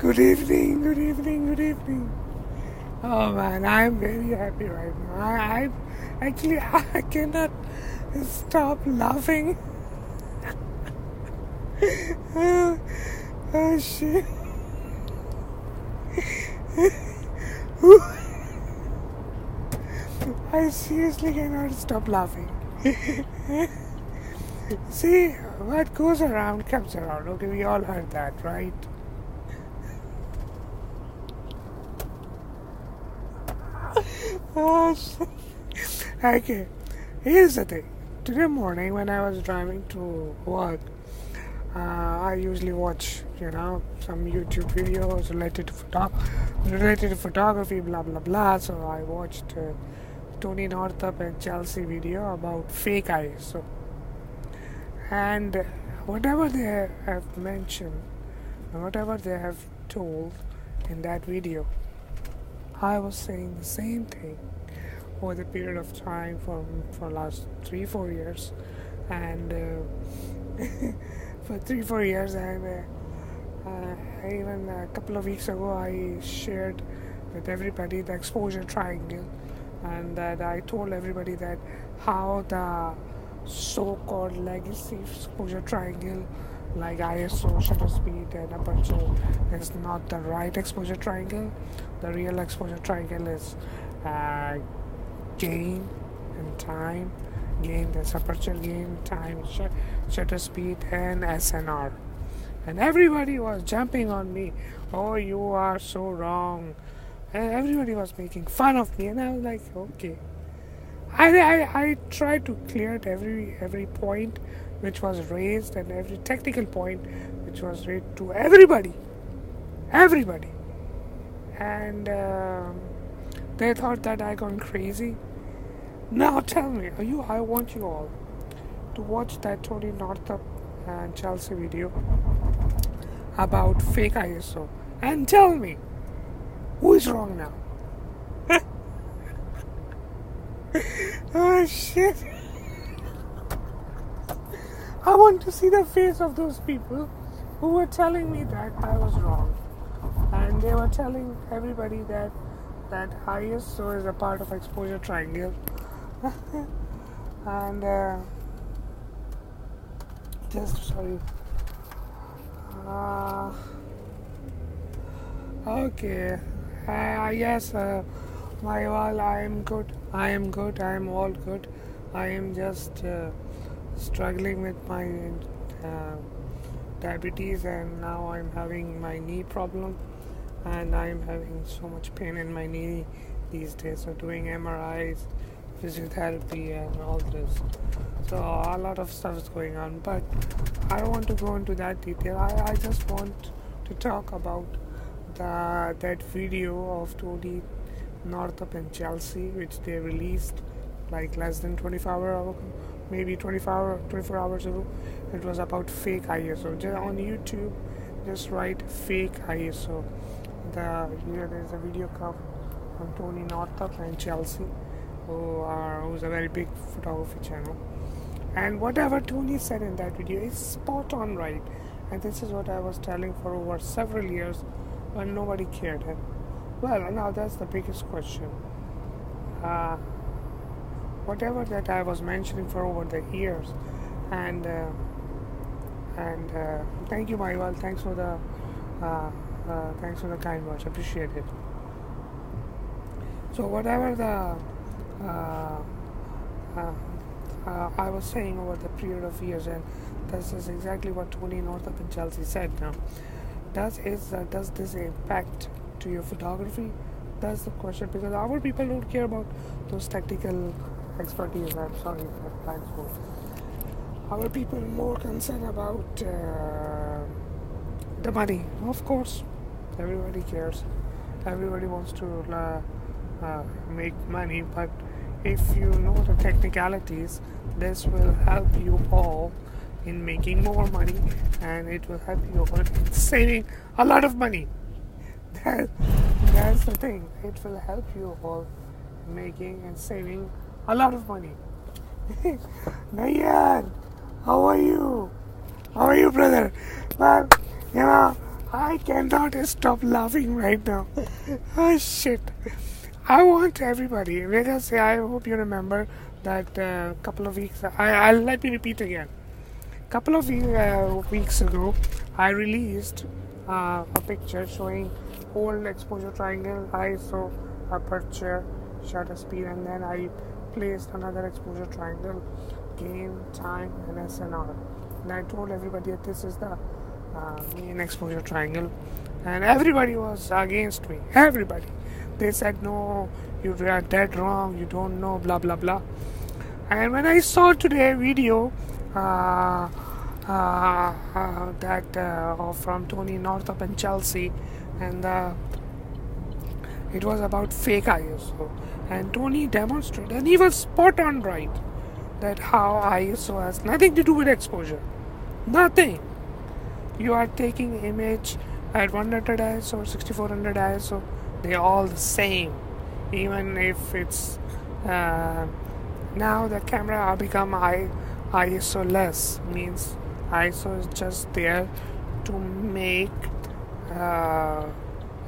Good evening, good evening, good evening. Oh man, I'm very happy right now. I cannot stop laughing. Oh shit. I seriously cannot stop laughing. See, what goes around comes around. Okay, we all heard that, right? Oh shit. Okay, here's the thing. Today morning when I was driving to work, I usually watch, some YouTube videos related to photography, blah blah blah. So I watched Tony Northup and Chelsea video about fake ISO, and whatever they have mentioned, whatever they have told in that video, I was saying the same thing over the period of time for last 3-4 years, and for 3-4 years, and even a couple of weeks ago I shared with everybody the exposure triangle, and that I told everybody that how the so-called legacy exposure triangle like ISO, shutter speed and aperture is not the right exposure triangle. The real exposure triangle is gain and time. Gain, that's aperture gain, time, shutter speed, and SNR. And everybody was jumping on me. Oh, you are so wrong. And everybody was making fun of me, and I was like, okay. I tried to clear every point which was raised, and every technical point which was raised to everybody, and they thought that I gone crazy. Now tell me, I want you all to watch that Tony Northup and Chelsea video about fake ISO and tell me who is wrong now. Oh shit. I want to see the face of those people who were telling me that I was wrong, and they were telling everybody that ISO is a part of exposure triangle. And okay. Yes, I am good. I am all good. I am just struggling with my diabetes, and now I'm having my knee problem, and I'm having so much pain in my knee these days. So doing MRIs, physiotherapy, and all this. So a lot of stuff is going on, but I don't want to go into that detail. I just want to talk about that video of Tony Northup and Chelsea, which they released like less than 24 hours ago, maybe 24 hours ago. It was about fake ISO. Just on YouTube, just write fake ISO. There's a video come from Tony Northup and Chelsea, who's a very big photography channel. And whatever Tony said in that video is spot on right. And this is what I was telling for over several years, but nobody cared. Well, now that's the biggest question. Whatever that I was mentioning for over the years, and thank you, Maiwal. Thanks for the kind words. Appreciate it. So whatever I was saying over the period of years, and this is exactly what Tony Northup and Chelsea said. Now, does this impact to your photography? That's the question, because our people don't care about those technical expertise. I'm sorry for blind spot. Our people are more concerned about the money. Of course, everybody cares. Everybody wants to make money, but if you know the technicalities, this will help you all in making more money, and it will help you all in saving a lot of money. That's the thing. It will help you all making and saving a lot of money. Nayan, how are you? How are you, brother? Well, I cannot stop laughing right now. Oh shit. I want everybody, because I hope you remember that couple of weeks, I'll let me repeat again. Couple of weeks ago, I released a picture showing whole exposure triangle, ISO, aperture, shutter speed, and then I placed another exposure triangle, gain, time, and SNR. And I told everybody that this is the main exposure triangle, and everybody was against me. Everybody. They said, no, you are dead wrong, you don't know, blah blah blah. And when I saw today video from Tony Northup and Chelsea, and it was about fake ISO, and Tony demonstrated, and he was spot on right, that how ISO has nothing to do with exposure. Nothing. You are taking image at 100 ISO or 6400 ISO, they're all the same. Even if it's now the camera are become ISO less, means ISO is just there to make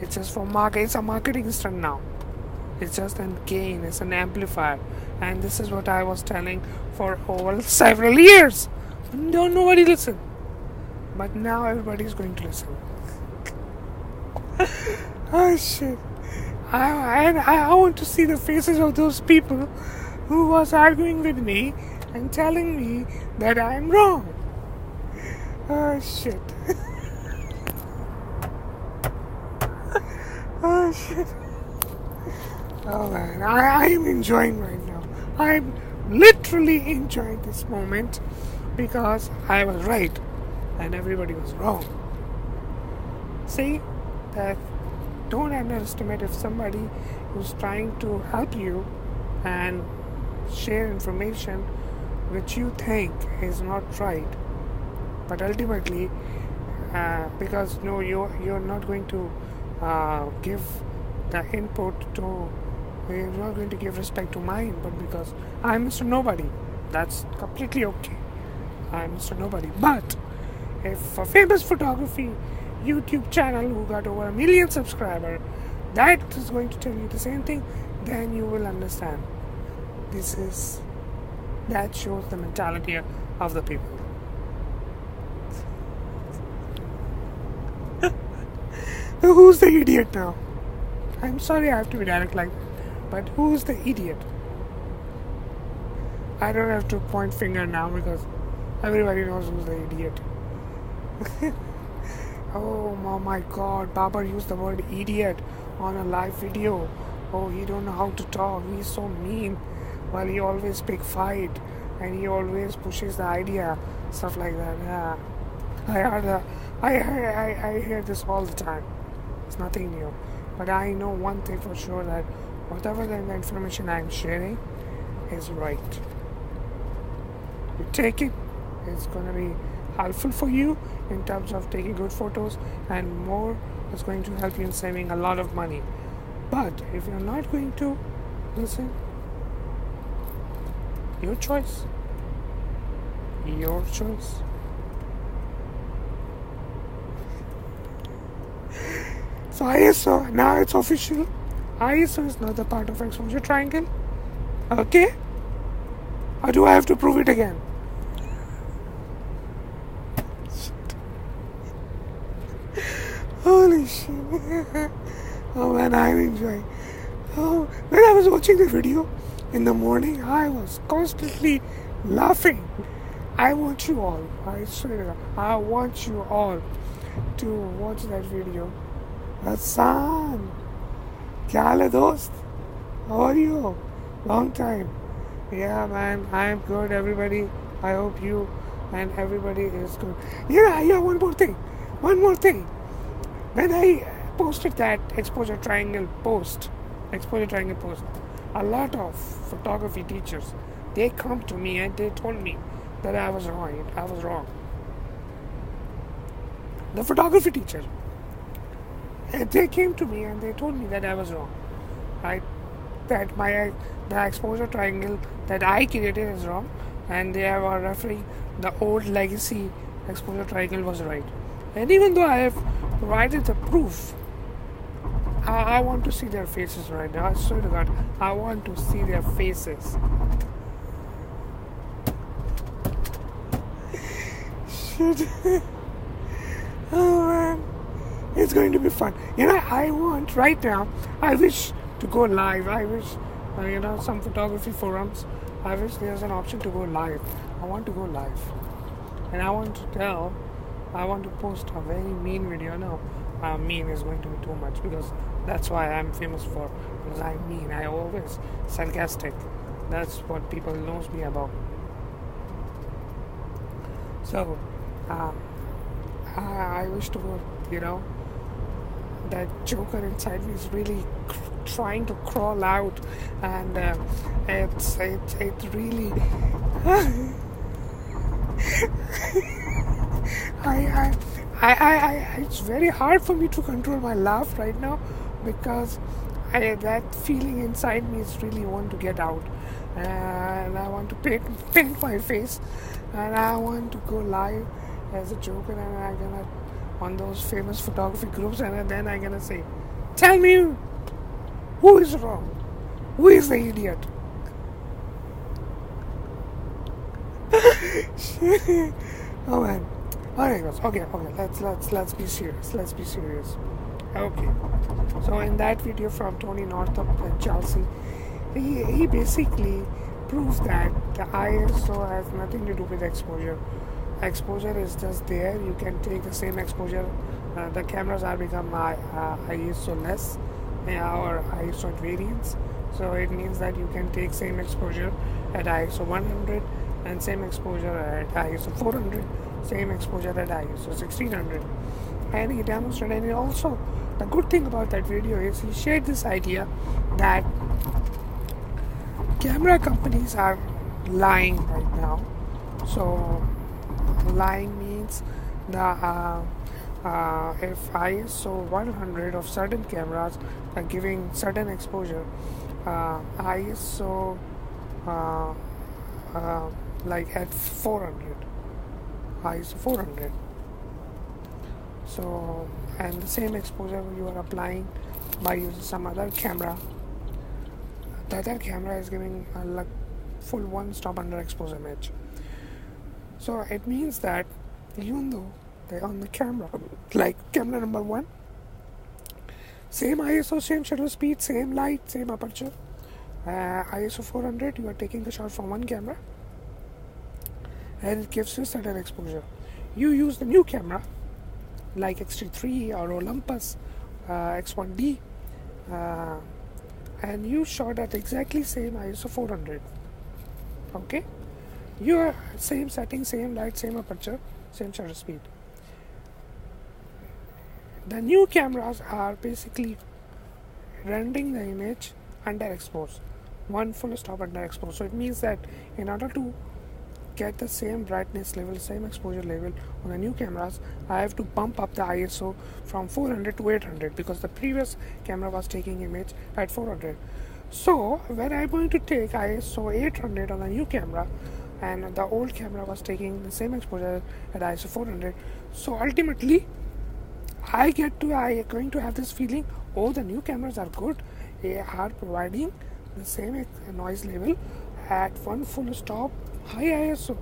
it's just for market. It's a marketing stunt now. It's just a gain. It's an amplifier, and this is what I was telling for over several years. Don't nobody listen, but now everybody is going to listen. Oh shit! I want to see the faces of those people who was arguing with me and telling me that I am wrong. Oh shit! Oh shit! Oh man, I am enjoying right now. I'm literally enjoying this moment because I was right and everybody was wrong. See that. Don't underestimate if somebody who's trying to help you and share information which you think is not right, but ultimately because no, you're not going to give the input to, you're not going to give respect to mine, but because I'm Mr. Nobody, that's completely okay. I'm Mr. Nobody. But if a famous photography YouTube channel who got over 1 million subscribers, that is going to tell you the same thing, then you will understand. That shows the mentality of the people. Who's the idiot now? I'm sorry I have to be direct like that, but who's the idiot? I don't have to point finger now because everybody knows who's the idiot. Oh my god, Babar used the word idiot on a live video. Oh, he don't know how to talk, he's so mean. Well, he always pick fight and he always pushes the idea, stuff like that. Yeah, I hear this all the time. It's nothing new, but I know one thing for sure, that whatever the information I'm sharing is right. You take it, it's gonna be helpful for you in terms of taking good photos, and more, it's going to help you in saving a lot of money. But if you're not going to listen, your choice. So ISO, now it's official, ISO is not the part of exposure triangle. Okay, or do I have to prove it again? Holy shit. Oh man, I'm enjoying. Oh, when I was watching the video in the morning, I was constantly laughing. I want you all, I swear, I want you all to watch that video. Hassan, kya hai dost? How are you? Long time. Yeah man, I am good, everybody. I hope you and everybody is good. Yeah, one more thing. When I posted that exposure triangle post, a lot of photography teachers, they come to me and they told me that I was wrong. The photography teacher, and they came to me and they told me that I was wrong. The exposure triangle that I created is wrong, and they were referring the old legacy exposure triangle was right. And even though I have provided the proof. I want to see their faces right now. I swear to God, I want to see their faces. Shit. Oh man, it's going to be fun. I want right now. I wish to go live. I wish, some photography forums. I wish there's an option to go live. I want to go live, and I want to post a very mean video. No, mean is going to be too much because that's why I'm famous for. Because I'm mean. I always sarcastic. That's what people knows me about. So, I wish to go. That Joker inside me is really trying to crawl out, and it's really. It's very hard for me to control my laugh right now because that feeling inside me is really want to get out, and I want to paint my face, and I want to go live as a Joker, and I'm gonna on those famous photography groups, and then I'm gonna say, tell me who is wrong, who is the idiot. Oh man. Alright guys, okay, let's be serious. Okay. So in that video from Tony Northup and Chelsea, he basically proves that the ISO has nothing to do with exposure. Exposure is just there. You can take the same exposure. The cameras are become ISO less or ISO variants. So it means that you can take same exposure at ISO 100 and same exposure at ISO 400, same exposure at ISO 1600. And he demonstrated, and also the good thing about that video is he shared this idea that camera companies are lying right now. So lying means if ISO 100 of certain cameras are giving certain exposure, ISO like at 400, ISO 400. So, and the same exposure you are applying by using some other camera, the other camera is giving a full one-stop underexposure image. So it means that even though they're on the camera, like camera number 1, same ISO, same shutter speed, same light, same aperture, ISO 400, you are taking the shot from one camera and it gives you certain exposure. You use the new camera like X-T3 or Olympus X1D, and you shot at exactly same ISO 400. Okay, you are same setting, same light, same aperture, same shutter speed. The new cameras are basically rendering the image underexposed, one full stop underexposed. So it means that in order to get the same brightness level, same exposure level on the new cameras, I have to bump up the ISO from 400 to 800 because the previous camera was taking image at 400. So when I'm going to take ISO 800 on the new camera and the old camera was taking the same exposure at ISO 400, so ultimately I going to have this feeling, oh, the new cameras are good, they are providing the same noise level at one full stop high ISO.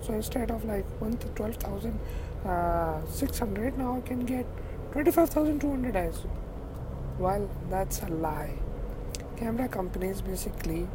So instead of like 12,600, now I can get 25,200 ISO. Well, that's a lie. Camera companies basically,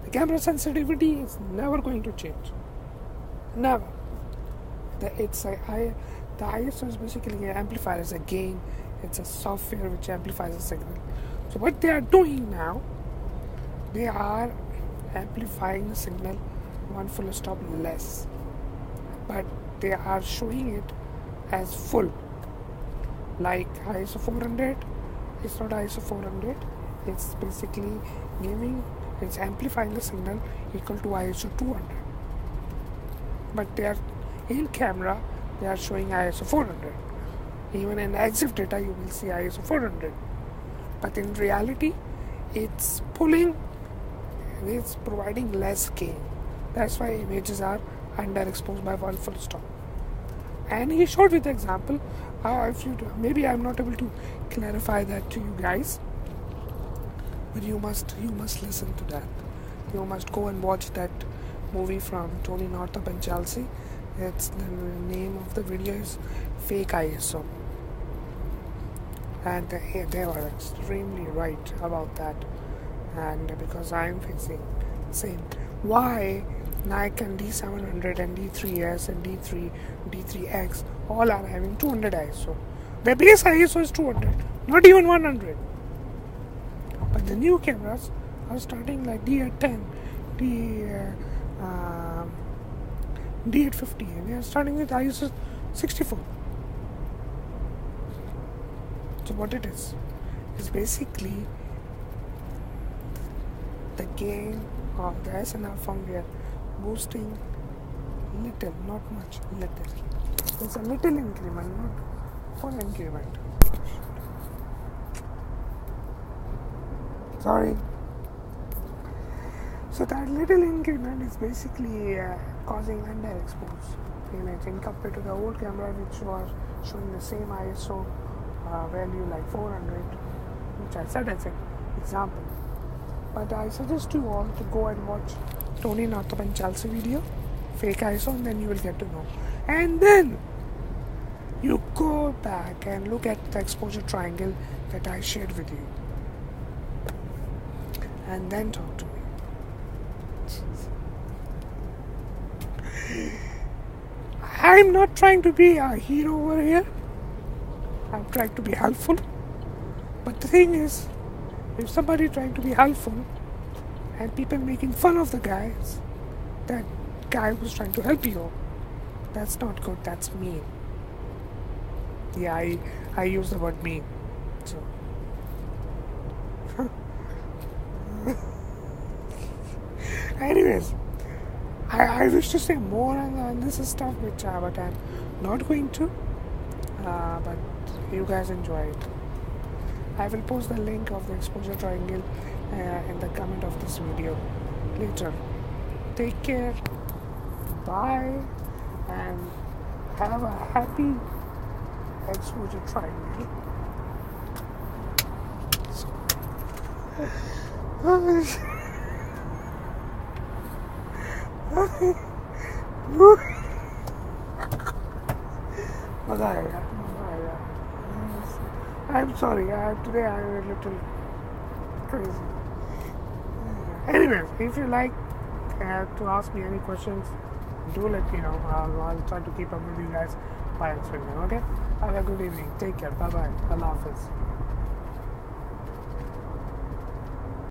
the camera sensitivity is never going to change. Never. The ISO is basically an amplifier, it's a gain, it's a software which amplifies the signal. So what they are doing now, they are amplifying the signal one full stop less, but they are showing it as full, like ISO 400. It's not ISO 400, it's basically it's amplifying the signal equal to ISO 200, but they are in camera they are showing ISO 400. Even in EXIF data you will see ISO 400, but in reality it's providing less gain. That's why images are underexposed by one full stop. And he showed with the example If you do, maybe I'm not able to clarify that to you guys, but you must listen to that. You must go and watch that movie from Tony Northup and Chelsea. It's the name of the video is Fake ISO, and they were extremely right about that. And because I'm facing same, why Nike and D700 and D3S and D3X all are having 200 ISO. Their base ISO is 200, not even 100. But the new cameras are starting like D810, D850, and they are starting with ISO 64. So what it is basically the gain of the SNR firmware boosting little, not much, little. It's a little increment, not full increment. Sorry. So that little increment is basically causing underexposed imaging compared to the old camera, which was showing the same ISO value like 400, which I said as an example. But I suggest you all to go and watch Tony Northup and Chelsea video, Fake ISO, and then you will get to know. And then you go back and look at the exposure triangle that I shared with you, and then talk to me. I'm not trying to be a hero over here. I'm trying to be helpful. But the thing is, if somebody trying to be helpful and people making fun of the guys, that guy who's trying to help you, that's not good. That's mean. Yeah, I use the word mean. So. Anyways, I wish to say more on this stuff, but I'm not going to. But you guys enjoy it. I will post the link of the exposure triangle in the comment of this video later. Take care. Bye. And have a happy exposure triangle. I'm sorry, today I'm a little crazy. Anyways, if you like to ask me any questions, do let me know. I'll try to keep up with you guys by answering them, okay? Have a good evening. Take care. Bye-bye. Allah Hafiz.